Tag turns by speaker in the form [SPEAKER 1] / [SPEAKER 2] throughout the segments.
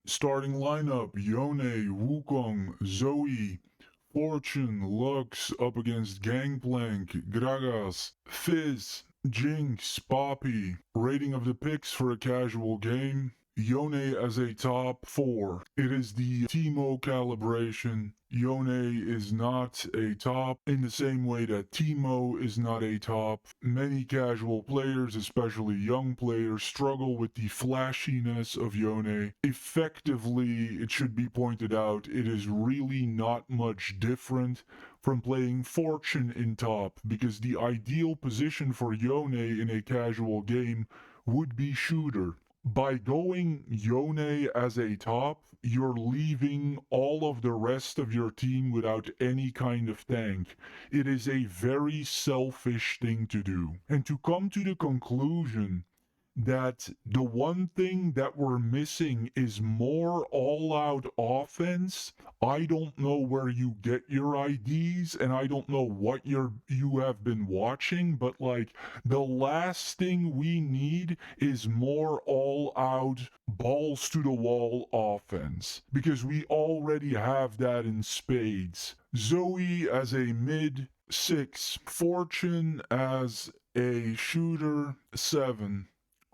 [SPEAKER 1] Starting lineup: Yone, Wukong, Zoe, Fortune, Lux up against Gangplank, Gragas, Fizz, Jinx, Poppy. Rating of the picks for a casual game: Yone as a top 4. It is the Teemo calibration. Yone is not a top in the same way that Teemo is not a top. Many casual players, especially young players, struggle with the flashiness of Yone. Effectively, it should be pointed out, it is really not much different from playing Fortune in top, because the ideal position for Yone in a casual game would be shooter. By going Yone as a top, you're leaving all of the rest of your team without any kind of tank. It is a very selfish thing to do. And to come to the conclusion that the one thing that we're missing is more all-out offense. I don't know where you get your IDs, and I don't know what you have been watching, but like, the last thing we need is more all-out balls to the wall offense, because we already have that in spades. Zoe as a mid, 6. Fortune as a shooter, 7.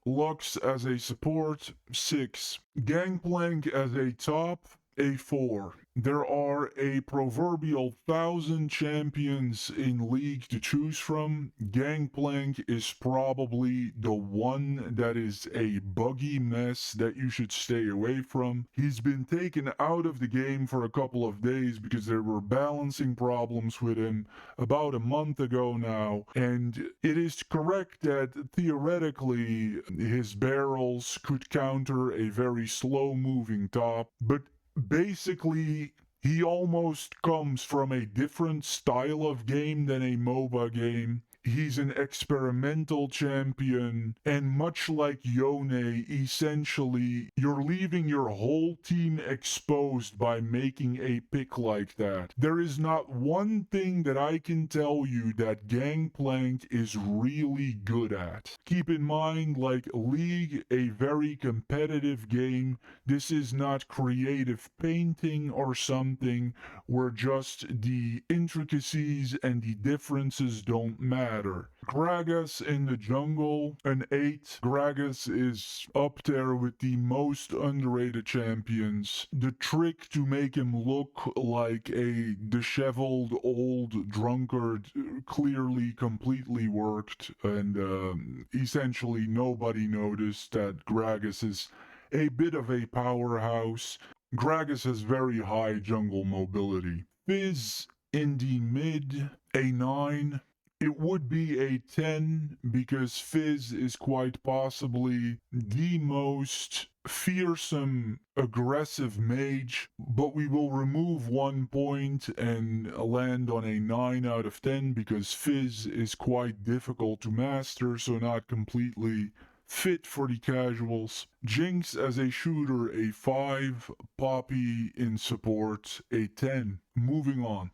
[SPEAKER 1] Lux as a support, 6. Gangplank as a top, a 4. There are a proverbial 1,000 champions in League to choose from. Gangplank is probably the one that is a buggy mess that you should stay away from. He's been taken out of the game for a couple of days because there were balancing problems with him about a month ago now, and it is correct that theoretically his barrels could counter a very slow moving top, but basically he almost comes from a different style of game than a MOBA game. He's an experimental champion, and much like Yone, essentially, you're leaving your whole team exposed by making a pick like that. There is not one thing that I can tell you that Gangplank is really good at. Keep in mind, like League, a very competitive game. This is not creative painting or something where just the intricacies and the differences don't matter. Gragas in the jungle, an 8. Gragas is up there with the most underrated champions. The trick to make him look like a disheveled old drunkard clearly completely worked, and essentially nobody noticed that Gragas is a bit of a powerhouse. Gragas has very high jungle mobility. Fizz in the mid, a 9. It would be a 10 because Fizz is quite possibly the most fearsome, aggressive mage, but we will remove 1 point and land on a 9 out of 10 because Fizz is quite difficult to master, so not completely fit for the casuals. Jinx as a shooter, a 5. Poppy in support, a 10. Moving on.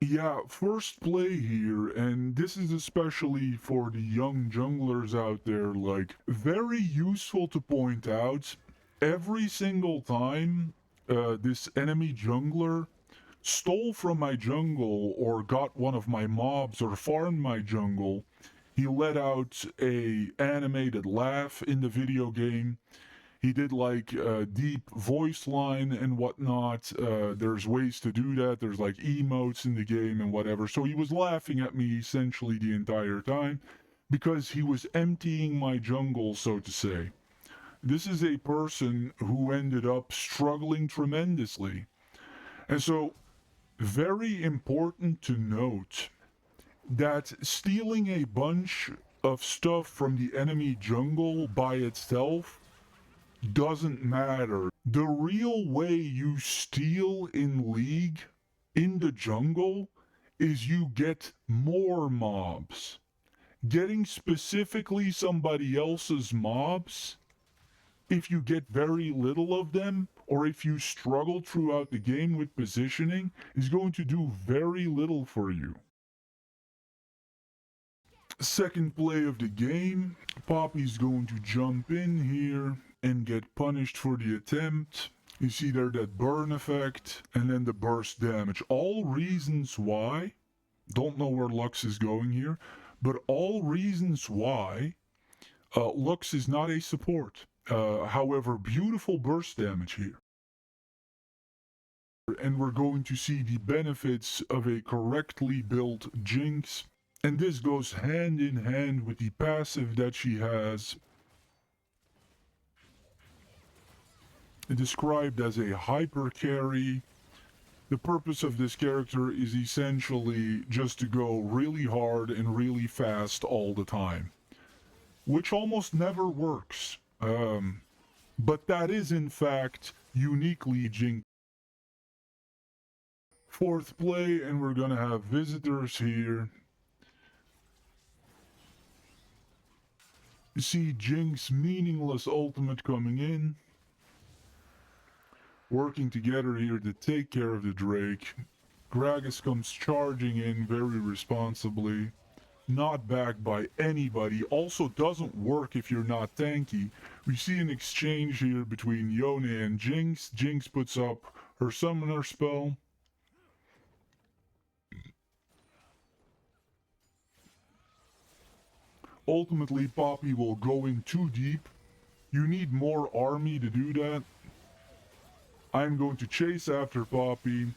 [SPEAKER 1] Yeah, first play here, and this is especially for the young junglers out there, like, very useful to point out. Every single time this enemy jungler stole from my jungle or got one of my mobs or farmed my jungle, he let out a animated laugh in the video game. He did like a deep voice line and whatnot. There's ways to do that. There's like emotes in the game and whatever. So he was laughing at me essentially the entire time because he was emptying my jungle, so to say. This is a person who ended up struggling tremendously. And so, very important to note that stealing a bunch of stuff from the enemy jungle by itself doesn't matter. The real way you steal in League, in the jungle, is you get more mobs. Getting specifically somebody else's mobs, if you get very little of them, or if you struggle throughout the game with positioning, is going to do very little for you. Second play of the game, Poppy's going to jump in here and get punished for the attempt. You see there that burn effect and then the burst damage. All reasons why, don't know where Lux is going here, but all reasons why Lux is not a support. However, beautiful burst damage here. And we're going to see the benefits of a correctly built Jinx. And this goes hand in hand with the passive that she has, described as a hyper carry. The purpose of this character is essentially just to go really hard and really fast all the time, which almost never works. But that is in fact uniquely Jinx. Fourth play, and we're gonna have visitors here. You see Jinx meaningless ultimate coming in. Working together here to take care of the Drake. Gragas comes charging in very responsibly. Not backed by anybody. Also doesn't work if you're not tanky. We see an exchange here between Yone and Jinx. Jinx puts up her summoner spell. Ultimately, Poppy will go in too deep. You need more army to do that. I'm going to chase after Poppy.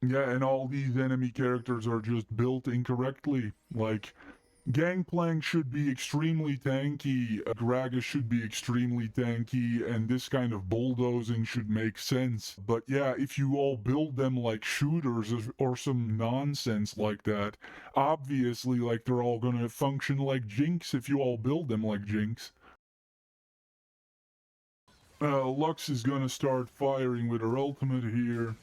[SPEAKER 1] Yeah, and all these enemy characters are just built incorrectly. Like, Gangplank should be extremely tanky, Gragas should be extremely tanky, and this kind of bulldozing should make sense. But yeah, if you all build them like shooters or some nonsense like that, obviously, like, they're all gonna function like Jinx if you all build them like Jinx. Lux is gonna start firing with her ultimate here.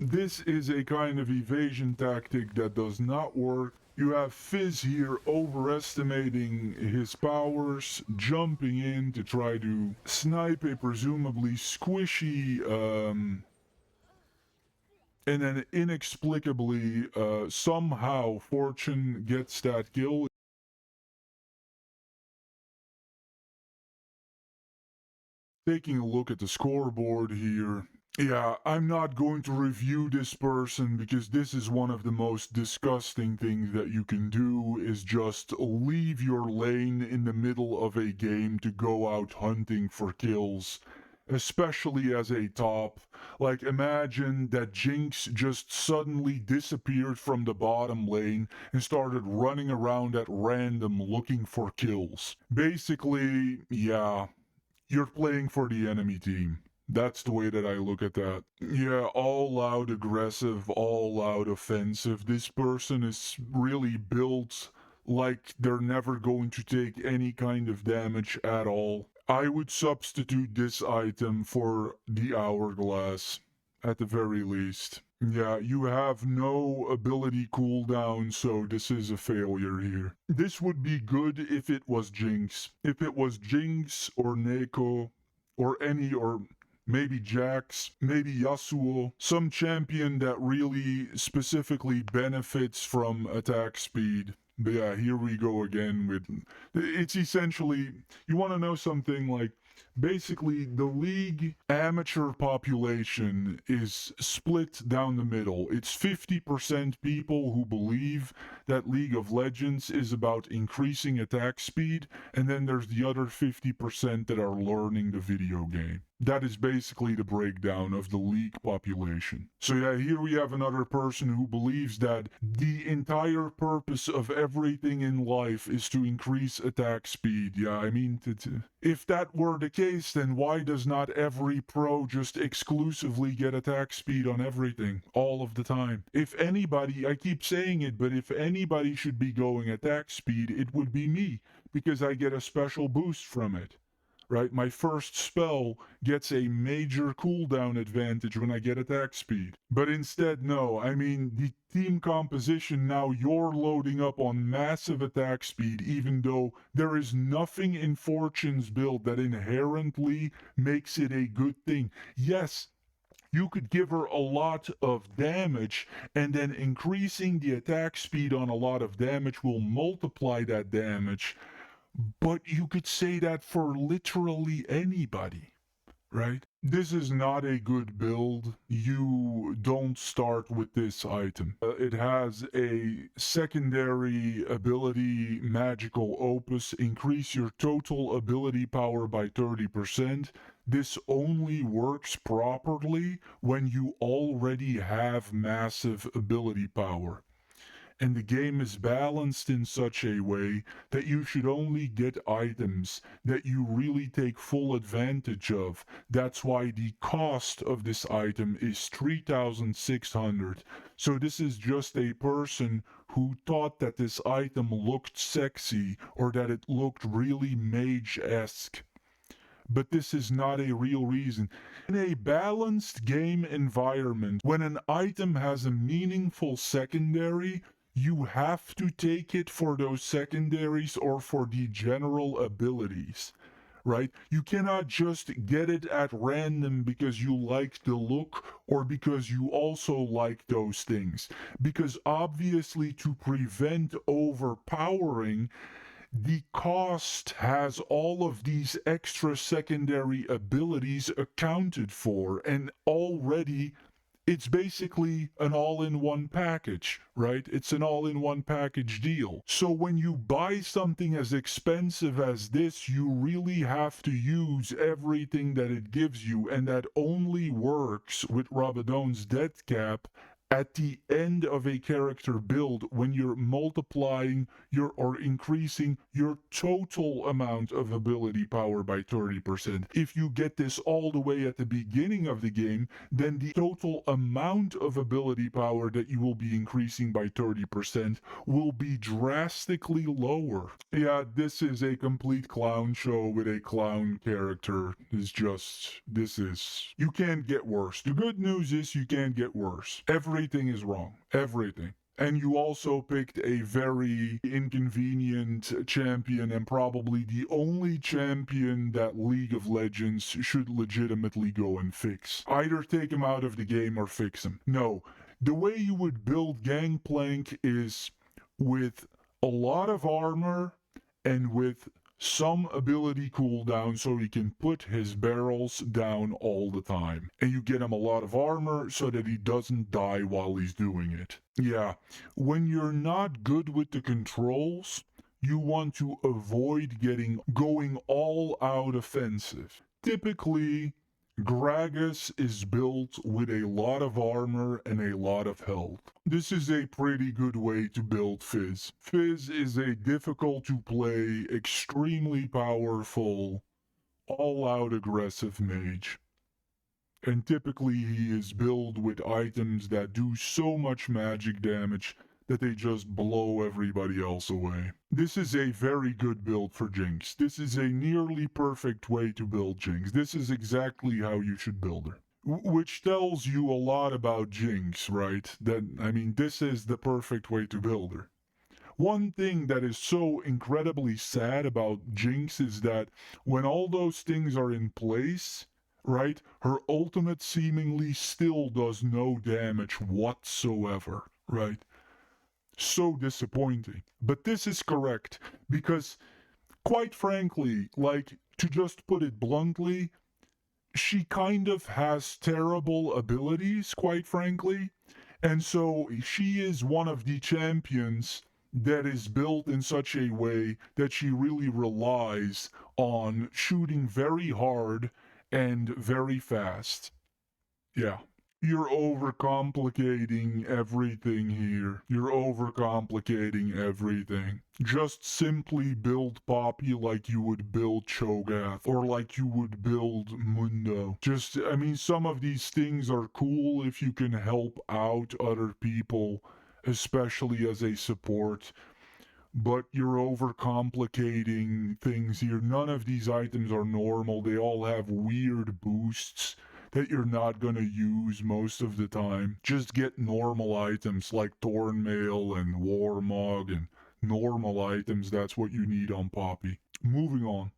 [SPEAKER 1] This is a kind of evasion tactic that does not work. You have Fizz here overestimating his powers, jumping in to try to snipe a presumably squishy, and then inexplicably, somehow Fortune gets that kill. Taking a look at the scoreboard here. Yeah, I'm not going to review this person because this is one of the most disgusting things that you can do is just leave your lane in the middle of a game to go out hunting for kills. Especially as a top. Like, imagine that Jinx just suddenly disappeared from the bottom lane and started running around at random looking for kills. Basically, yeah, you're playing for the enemy team. That's the way that I look at that. Yeah, all out aggressive, all out offensive. This person is really built like they're never going to take any kind of damage at all. I would substitute this item for the hourglass, at the very least. Yeah, you have no ability cooldown, so this is a failure here. This would be good if it was Jinx. If it was Jinx or Neko or any or maybe Jax, maybe Yasuo, some champion that really specifically benefits from attack speed. But yeah, here we go again with, it's essentially, you want to know something, like, basically the league amateur population is split down the middle. It's 50% people who believe that League of Legends is about increasing attack speed, and then there's the other 50% that are learning the video game. That is basically the breakdown of the league population. So yeah, here we have another person who believes that the entire purpose of everything in life is to increase attack speed. Yeah, I mean, if that were the case, then why does not every pro just exclusively get attack speed on everything, all of the time? If anybody, I keep saying it, but if anybody should be going attack speed, it would be me, because I get a special boost from it. right? My first spell gets a major cooldown advantage when I get attack speed. But instead, no. I mean, the team composition, now you're loading up on massive attack speed, even though there is nothing in Fortune's build that inherently makes it a good thing. Yes, you could give her a lot of damage, and then increasing the attack speed on a lot of damage will multiply that damage. But you could say that for literally anybody, right? This is not a good build. You don't start with this item. It has a secondary ability, Magical Opus, increase your total ability power by 30%. This only works properly when you already have massive ability power. And the game is balanced in such a way that you should only get items that you really take full advantage of. That's why the cost of this item is 3,600. So this is just a person who thought that this item looked sexy or that it looked really mage-esque. But this is not a real reason. In a balanced game environment, when an item has a meaningful secondary, you have to take it for those secondaries or for the general abilities, right? You cannot just get it at random because you like the look or because you also like those things. Because obviously, to prevent overpowering, the cost has all of these extra secondary abilities accounted for, and already it's basically an all-in-one package, right? It's an all-in-one package deal. So when you buy something as expensive as this, you really have to use everything that it gives you, and that only works with Rabadon's death cap at the end of a character build when you're multiplying your or increasing your total amount of ability power by 30%. If you get this all the way at the beginning of the game, then the total amount of ability power that you will be increasing by 30% will be drastically lower. Yeah, this is a complete clown show with a clown character. You can't get worse. The good news is you can't get worse. Everything is wrong. Everything. And you also picked a very inconvenient champion, and probably the only champion that League of Legends should legitimately go and fix. Either take him out of the game or fix him. No. The way you would build Gangplank is with a lot of armor and with some ability cooldown so he can put his barrels down all the time. And you get him a lot of armor so that he doesn't die while he's doing it. Yeah, when you're not good with the controls, you want to avoid going all out offensive. Typically, Gragas is built with a lot of armor and a lot of health. This is a pretty good way to build Fizz. Fizz is a difficult to play, extremely powerful, all-out aggressive mage. And typically he is built with items that do so much magic damage that they just blow everybody else away. This is a very good build for Jinx. This is a nearly perfect way to build Jinx. This is exactly how you should build her. Which tells you a lot about Jinx, right? This is the perfect way to build her. One thing that is so incredibly sad about Jinx is that when all those things are in place, right, her ultimate seemingly still does no damage whatsoever, right? So disappointing. But this is correct because, quite frankly, to just put it bluntly, she kind of has terrible abilities, quite frankly. And so she is one of the champions that is built in such a way that she really relies on shooting very hard and very fast. Yeah. You're overcomplicating everything here. You're overcomplicating everything. Just simply build Poppy like you would build Cho'Gath, or like you would build Mundo. Some of these things are cool if you can help out other people, especially as a support. but you're overcomplicating things here. None of these items are normal. They all have weird boosts that you're not going to use most of the time. Just get normal items like Thornmail and Warmog and normal items. That's what you need on Poppy. Moving on.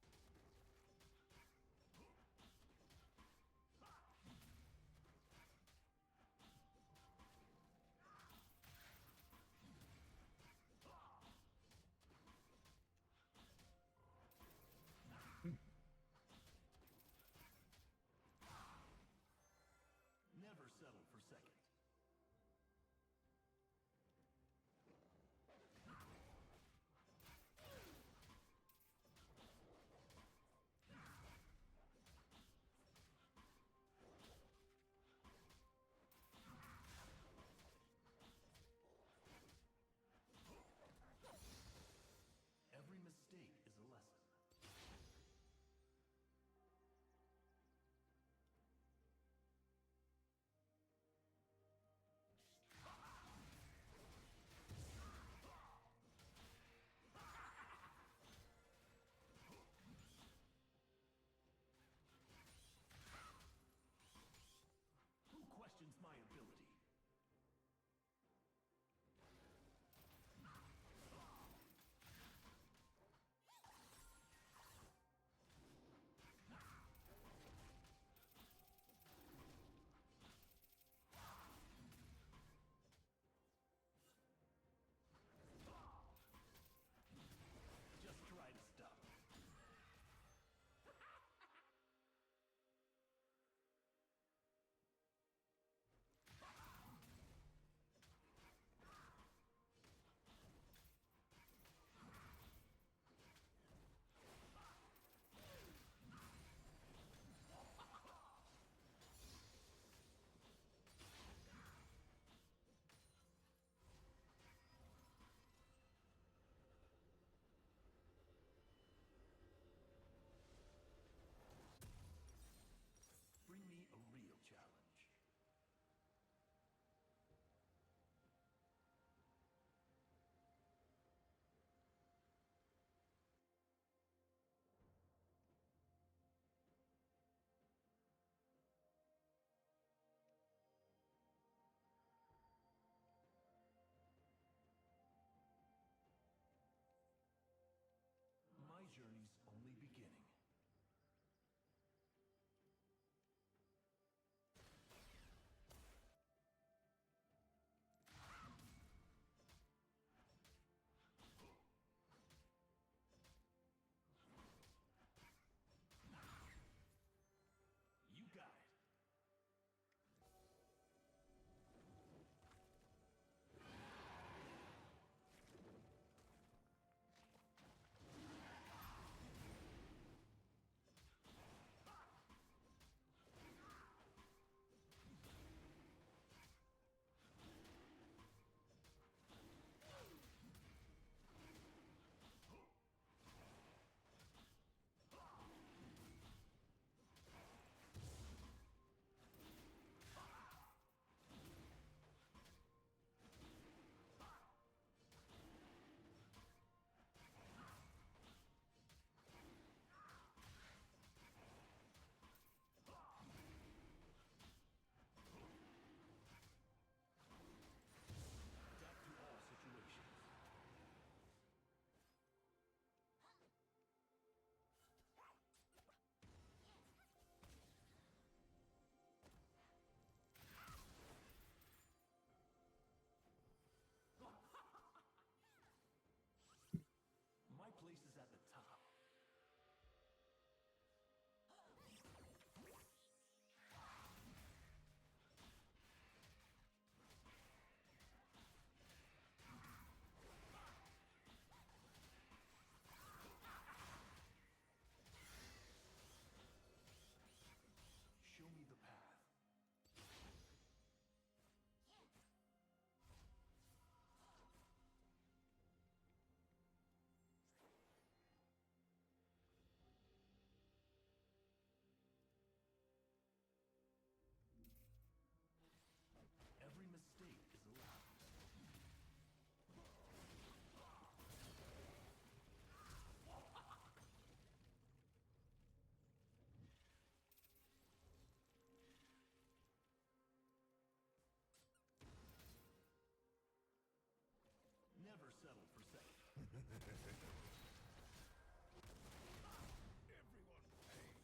[SPEAKER 2] Everyone pays.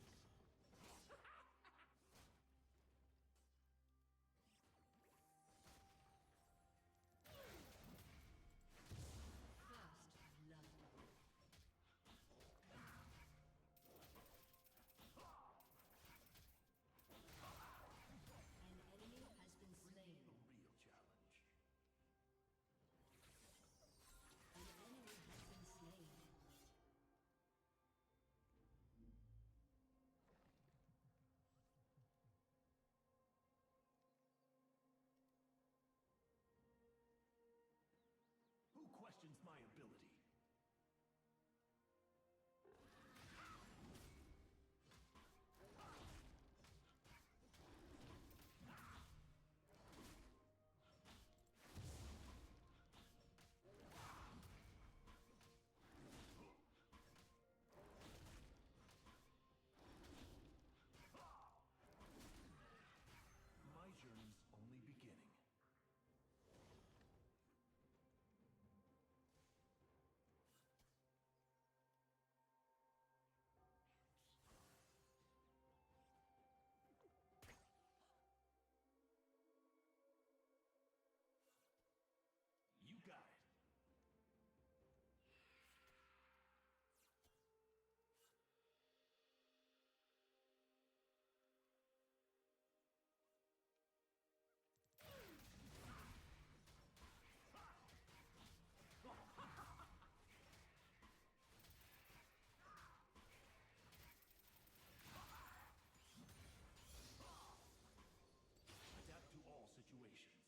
[SPEAKER 3] First love. An enemy has been slain.
[SPEAKER 2] The real challenge.
[SPEAKER 3] An enemy has been slain.
[SPEAKER 2] Who questions my ability? My journey's only beginning. You got it. Adapt to all situations.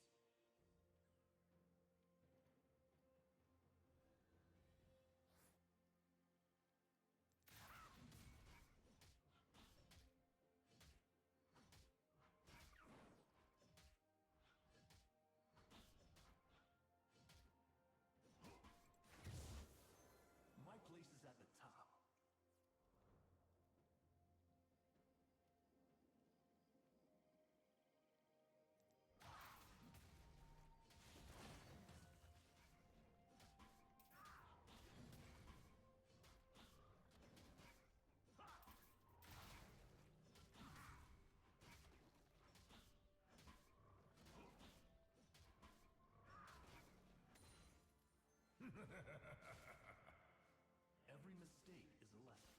[SPEAKER 2] My place is at the top. Every mistake is a lesson.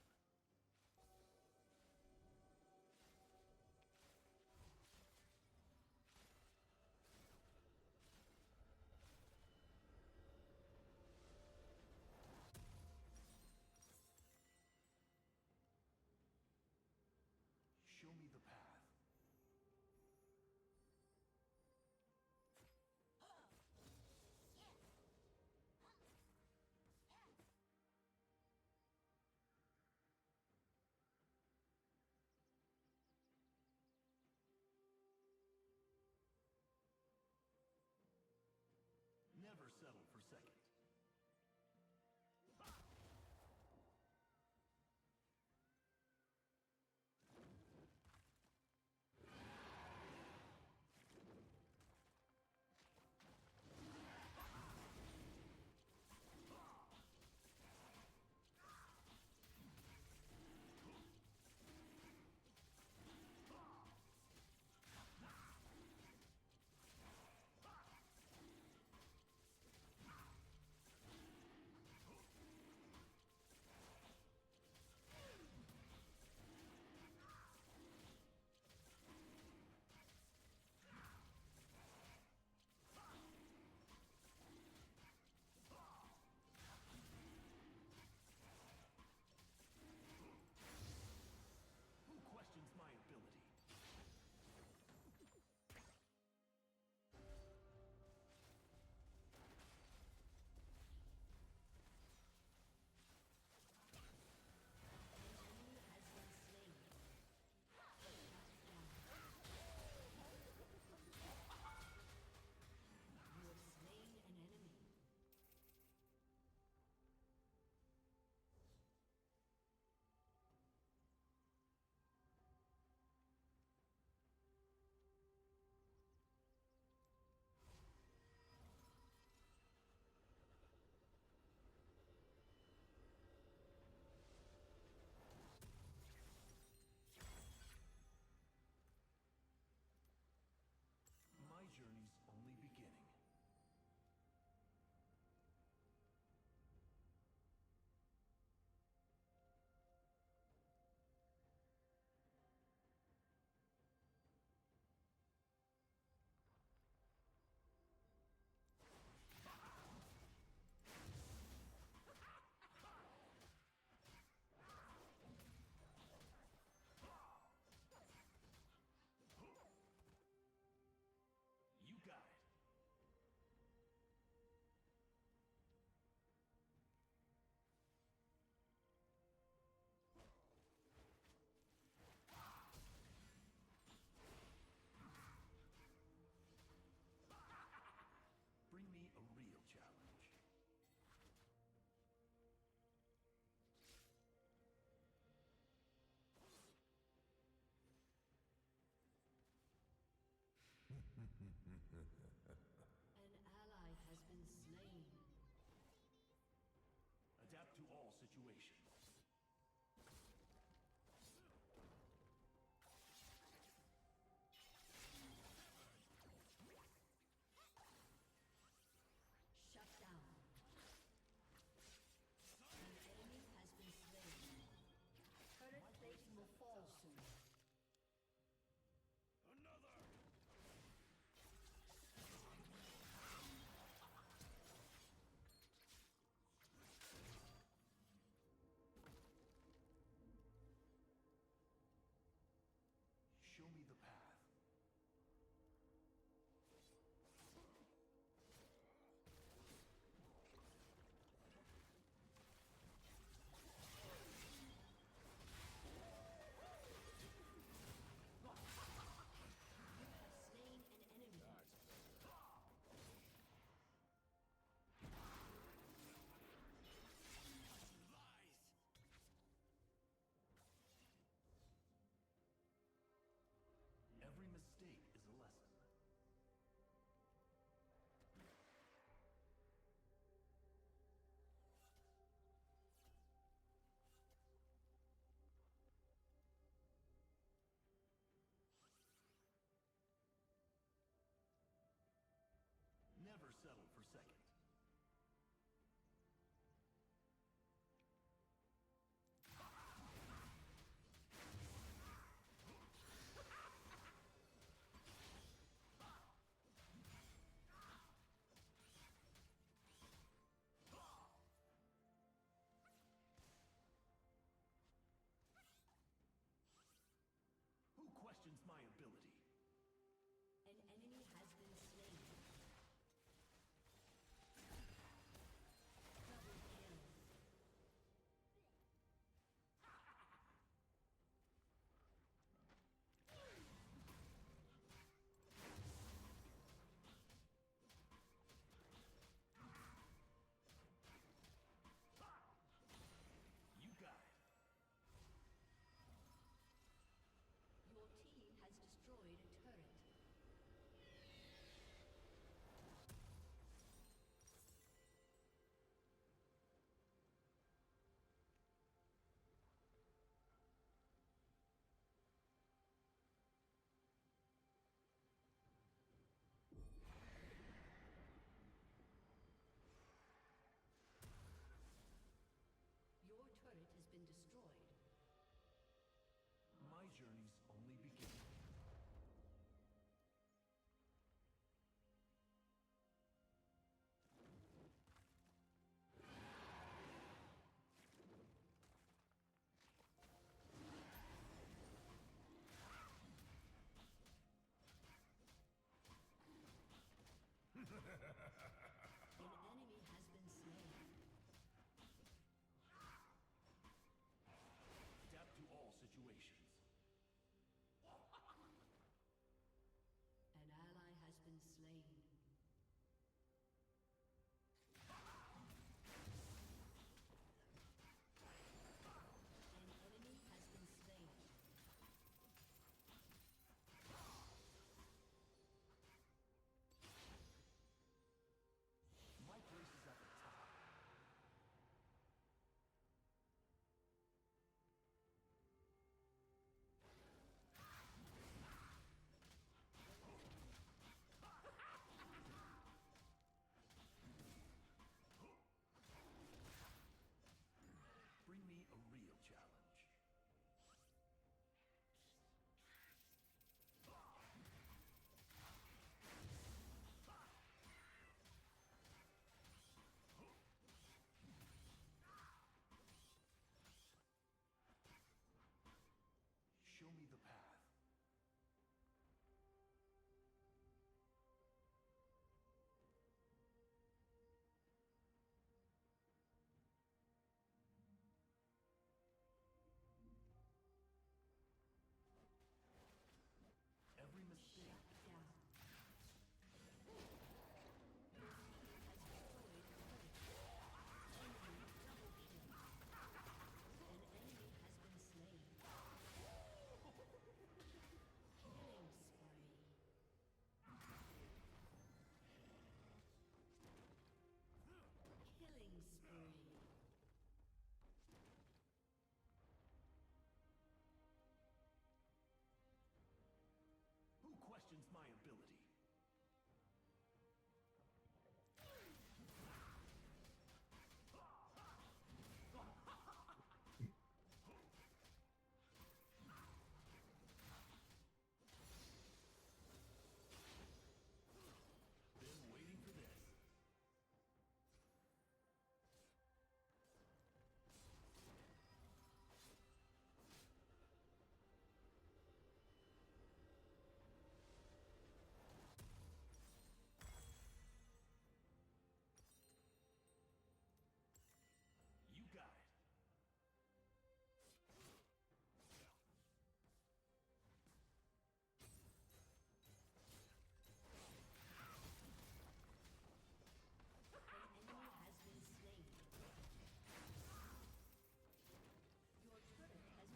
[SPEAKER 2] Show me the path.
[SPEAKER 3] An ally has been slain.
[SPEAKER 2] Adapt to all situations.
[SPEAKER 3] Shut down. An enemy has been slain. Turret plating will fall soon.
[SPEAKER 2] Another!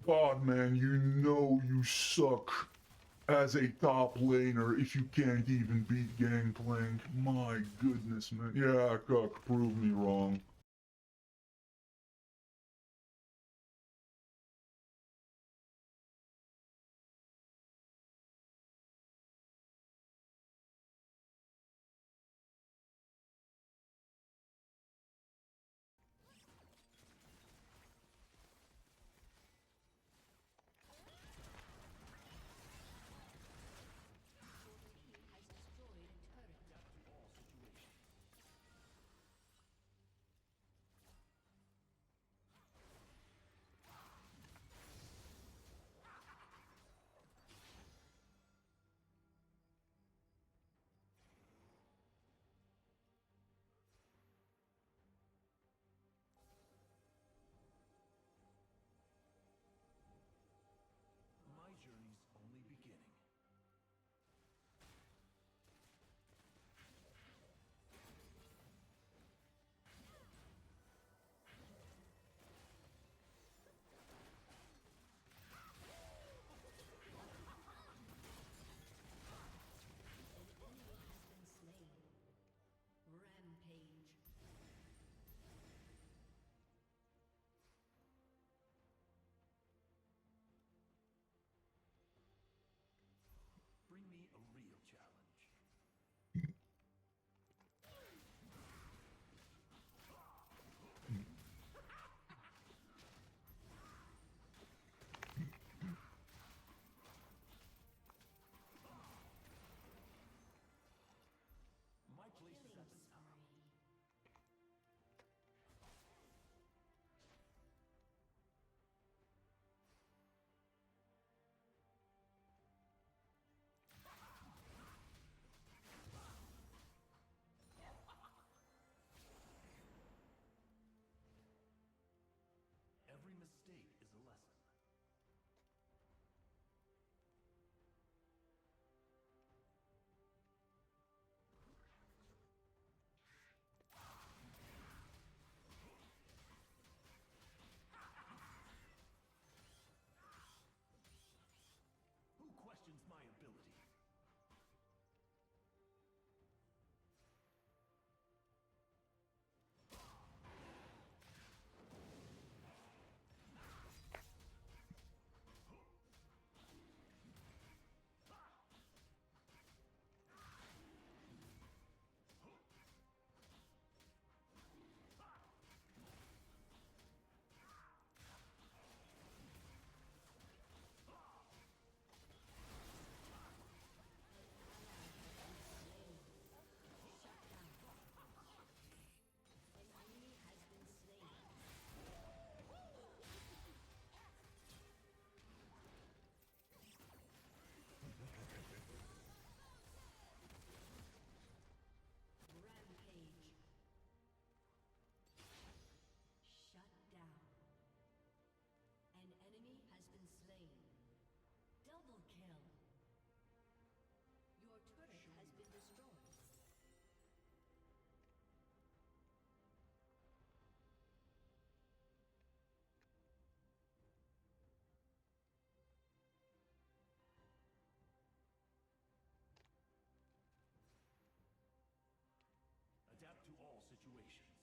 [SPEAKER 1] God, man, you know you suck as a top laner if you can't even beat Gangplank. My goodness, man. Yeah, Cuck, prove me wrong.
[SPEAKER 2] My journey's only beginning.
[SPEAKER 3] Rampage.
[SPEAKER 2] Bring me a real challenge. My place is at the top. Every mistake is a lesson. Who questions my ability?
[SPEAKER 3] Rampage. Shut down. An enemy has been slain. Double kill. Your turret has been destroyed.
[SPEAKER 2] Adapt to all situations.